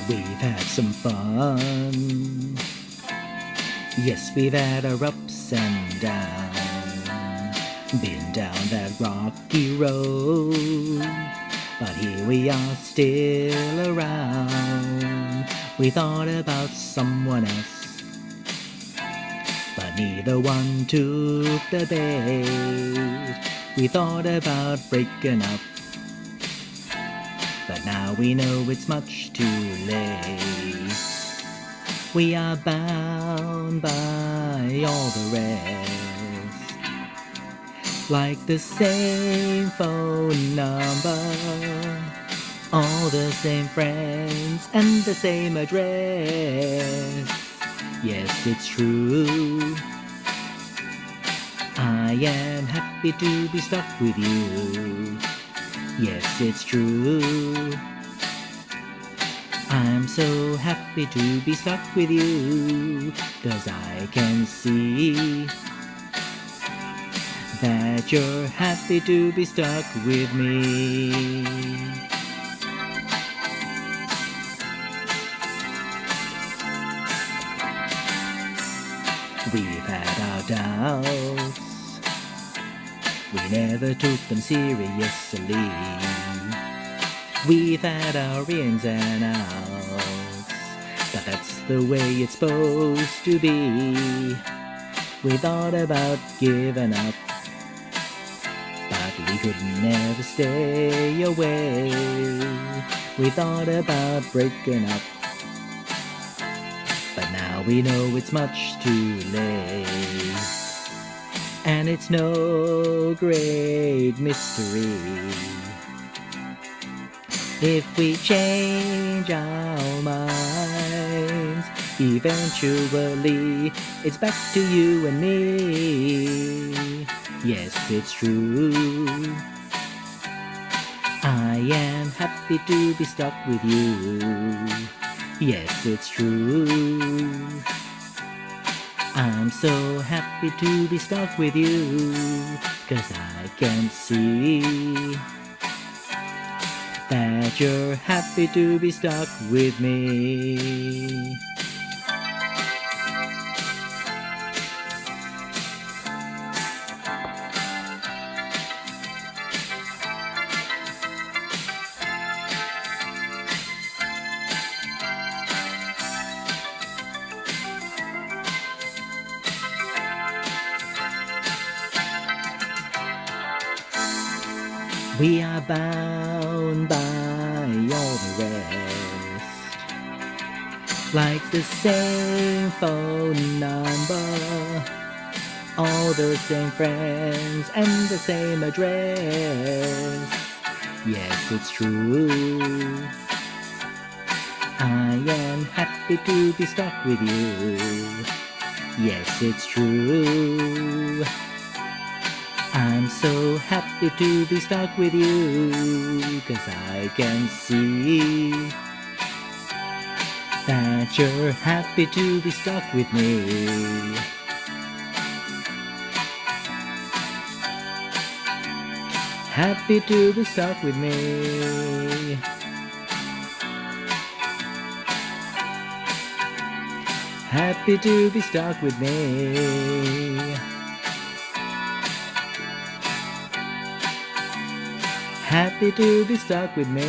We've had some fun. Yes, we've had our ups and downs. Been down that rocky road, but here we are still around. We thought about someone else, but neither one took the bait. We thought about breaking up, but now we know it's much too late. We are bound by all the rest, like the same phone number, all the same friends and the same address. Yes, it's true, I am happy to be stuck with you. Yes, it's true, I'm so happy to be stuck with you, 'cause I can see that you're happy to be stuck with me. We've had our doubts, we never took them seriously. We've had our ins and outs, but that's the way it's supposed to be. We thought about giving up, but we could never stay away. We thought about breaking up, but now we know it's much too late. And it's no great mystery if we change our minds. Eventually it's back to you and me. Yes, it's true, I am happy to be stuck with you. Yes, it's true, I'm so happy to be stuck with you, 'cause I can see that you're happy to be stuck with me. We are bound by all the rest, like the same phone number, all the same friends and the same address. Yes, it's true, I am happy to be stuck with you. Yes, it's true, I'm so happy to be stuck with you, 'cause I can see that you're happy to be stuck with me. Happy to be stuck with me. Happy to be stuck with me. Happy to be stuck with me.